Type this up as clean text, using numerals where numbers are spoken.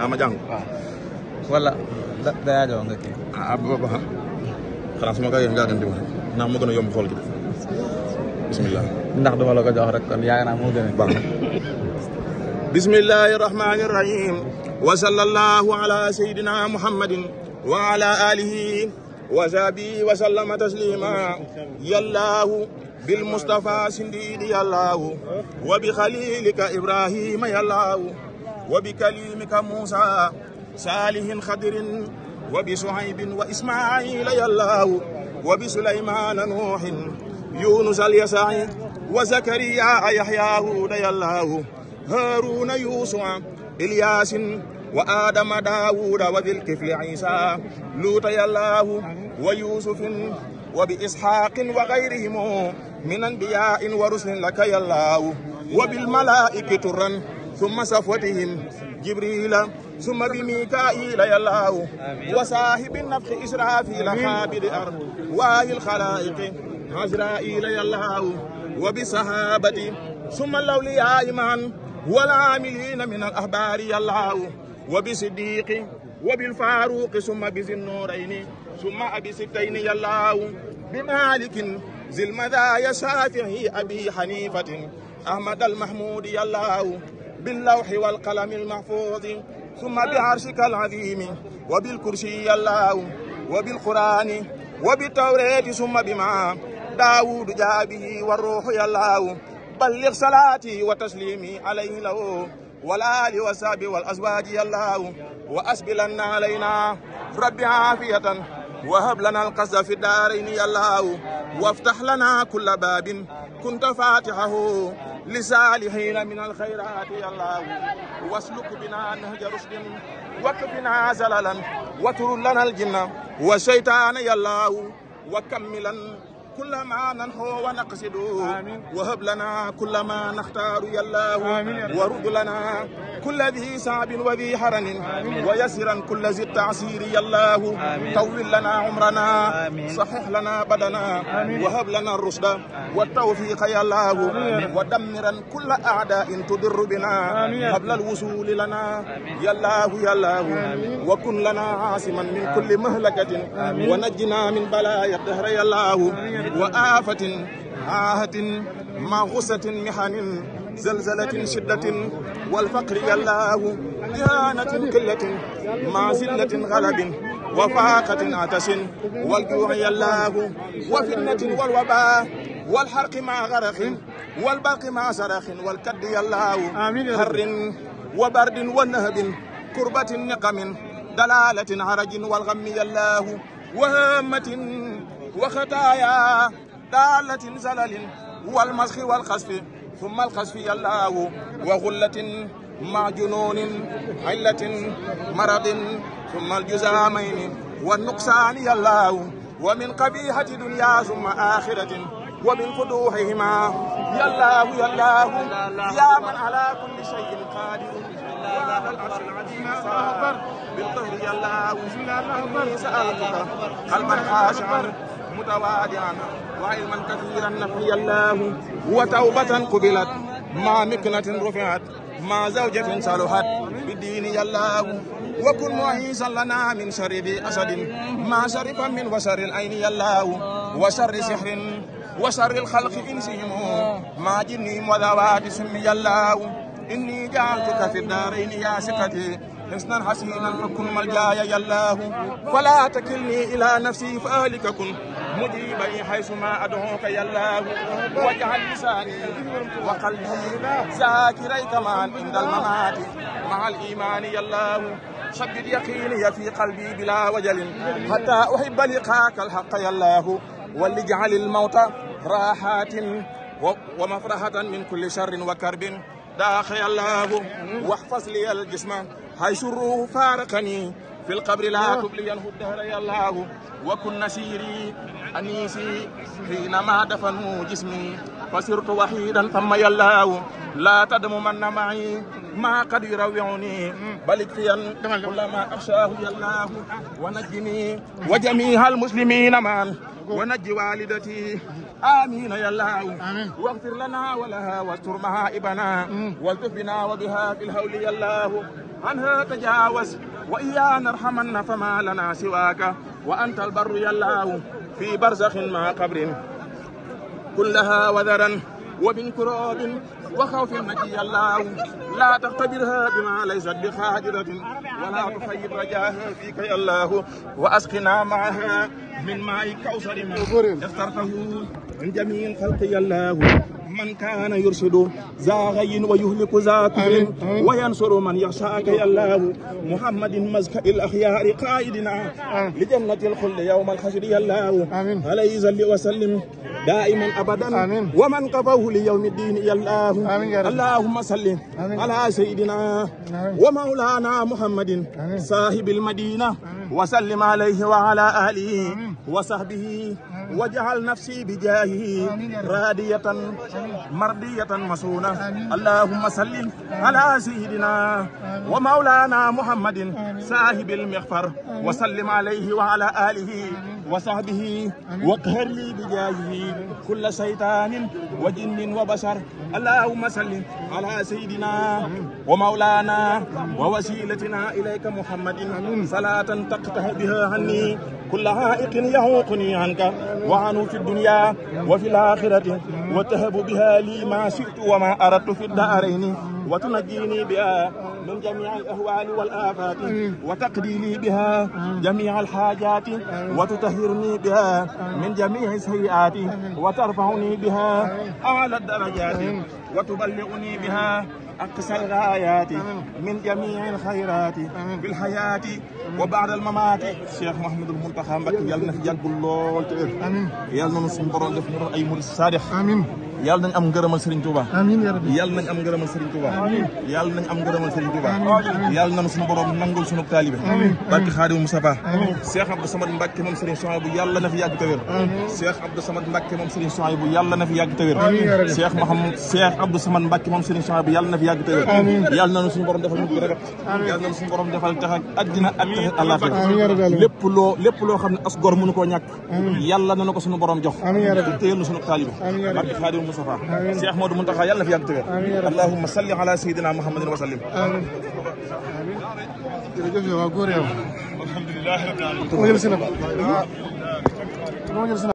ma jàng wala daa jox nga kii ba xanaa su ma koy nga gën di wax ndax moo gën a yomb xool gi bismillah ndax dama la ko jox rek kon yaakaar naa moo gën a baax bismillahi rahmani rahim wa sallallahu ala sayidina muhammadin wa ala alihi wa sahbihi wa sallama taslima yallahu bil mustafa sindidi yallahu wa bi khalilika ibrahima yallahu wa bi kalimika musa salihin khadirin wa bi suhaybin wa ismaila yallahu wa bi sulaymana nuhin yunus al yasa'i wa zakariya yahya huda yallahu هارون يوسف إلياس وآدم داود وذي الكفل عيسى لوط يالله ويوسف وبإسحاق وغيرهم من أنبياء ورسل لك يالله وبالملائكة ترا ثم صفوتهم جبريل ثم بميكائيل يالله وصاحب النفخ إسرافيل حابد أرض واهي الخلائق عزرائيل يالله وبصحابة ثم الأولياء معا والعاملين من الأحبار يالله وبصديق وبالفاروق ثم بذي النورين ثم أبي ستين يالله بمالك ذي المذايا شافعي أبي حنيفة أحمد المحمود يالله باللوح والقلم المحفوظ ثم بعرشك العظيم وبالكرسي يالله وبالقرآن وبالتوراة ثم بما داود جاء به والروح يالله بلغ صلاتي وتسليمي عليه له والآل والصحب والأزواج يالله وأسبلنا علينا رب عافية وهب لنا القصد في الدارين يالله وافتح لنا كل باب كنت فاتحه لصالحين من الخيرات يالله واسلك بنا نهج رشد وكفنا زللا وتر لنا الجن والشيطان يالله وكملا كل ما ننحو ونقصد وهب لنا كل ما نختار يالله ورد لنا كل ذي صعب وذي حرن ويسرا كل ذي التعسير يالله طول لنا عمرنا صحح لنا بدنا وهب لنا الرشد والتوفيق يالله ودمرا كل أعداء تضر بنا قبل الوصول لنا يالله يالله وكن لنا عاصما من كل مهلكة ونجنا من بلايا الدهر يالله وآفة عاهة مع غصة محن زلزلة شدة والفقر يالله إهانة قلة مع زلة غلب وفاقة عطش والجوع يالله وفتنة والوباء والحرق مع غرق والبرق مع صرخ والكد يالله حر وبرد ونهب كربة نقم دلالة عرج والغم يالله وهامة وخطايا دالة زلل والمسخ والخسف ثم الخسف يالله وغلة مع جنون علة مرض ثم الجزامين والنقصان يالله ومن قبيحة دنيا ثم آخرة ومن فضوحهما يالله يالله يا من على كل شيء قادر وهذا العرش العظيم بالقهر يالله إني سألتك قلبا خاشعا متواضعا وعلما كثيرا نفي الله وتوبة قبلت مع مكنة رفعت مع زوجة صلحت بالدين يالله وكن معيسا لنا من شر ذي أسد ما شرف من وشر العين يالله وشر سحر وشر الخلق إنسهم مع جنهم وذوات سم يالله إني جعلتك في الدارين يا ثقتي حسنا حسينا فكن ملجايا يالله فلا تكلني إلى نفسي فأهلك كن مجيبي حيثما أدعوك يالله واجعل لساني وقلبي ذاكريك معا عند الممات مع الإيمان يالله شدد يقيني في قلبي بلا وجل حتى أحب لقاك الحق يالله ولجعل الموت راحات ومفرحة من كل شر وكرب داخل الله واحفظ لي الجسم حيث الروح فارقني في القبر لا تبلينه الدهر يا الله وكن نسيري أنيسي حينما دفنوا جسمي فصرت وحيدا ثم يا الله لا تدم من معي ما قد يروعني بل اكفيا كل ما أخشاه يا الله ونجني وجميع المسلمين معا ونجي والدتي آمين يا الله. واغفر لنا ولها واستر مهائبنا والتف بنا وبها في الهول يا الله. عنها تجاوز وإيانا ارحمنا فما لنا سواك وأنت البر يا الله. في برزخ مع قبر كلها وذرا ومن كروب وخوف نجي الله. لا تختبرها بما ليست بقادرة ولا تخيب رجاها فيك يا الله. وأسقنا معها من ماء كوثر ما اخترته من جميع الخلق يا الله. من كان يرشد ذا غي ويهلك ذا كفر وينصر من يخشاك يا الله. محمد مزكى الأخيار قائدنا لجنة الخلد يوم الحشر يا الله. عليه صل وسلم دائما أبدا ومن قفوه ليوم الدين يا الله. اللهم صل على سيدنا ومولانا محمد صاحب المدينة وسلم عليه وعلى آله وصحبه وجعل نفسي بجاهه رادية مرضية مسونة. اللهم صل على سيدنا ومولانا محمد صاحب المغفر وسلم عليه وعلى آله وصحبه واقهر لي بجاهه كل شيطان وجن وبشر. اللهم صل على سيدنا ومولانا ووسيلتنا إليك محمد صلاة تقطع بها عني كل عائق يعوقني عنك وعنه في الدنيا وفي الآخرة وتهب بها لي ما شئت وما أردت في الدارين وتنجيني بها من جميع الأهوال والآفات وتقضي لي بها جميع الحاجات وتطهرني بها من جميع السيئات وترفعني بها أعلى الدرجات وتبلغني بها أقصى الغايات من جميع الخيرات في الحياة وبعد الممات. Cheikh Mouhamadul Mountakha Mbacké yàlla na fi yàgg lool te wér. yàlla na suñu borom def ñu ay murid saadix. yàlla nañ am ngërëmal Serigne Touba. yàlla nañ am ngërëmal Serigne Touba. yàlla nañ am ngërëmal Serigne Touba. yàlla nañu suñu borom nangul suñu taalibe. barke Xaadimu Mustafa. Cheikh Abdou Samad Mbacké moom Serigne Souhaïbou yàlla na fi yàgg te wér. Cheikh Abdou Samad Mbacké moom Serigne Souhaïbou yàlla na fi yàgg te wér. Cheikh Abdou Samad Mbacké moom Serigne Souhaïbou yàlla na fi yàgg te wér. yàlla nañu suñu borom defal ñu ko rafet. yàlla nañu suñu borom defal tax ak àddina ak tax àllaaxira. lépp loo xam ne as gor mënu koo ñàkk. yàlla na ko suñu borom jox. téyel na suñu taalibe. barke Xaadimu Mustafa. Cheikh Modou Mountakha yàlla na fi yàgg te wér. allahumma salli ala sayyidina Muhammadin wa sallim. jërëjëf yow waa góor yow. alhamdulilah rabbil alamin.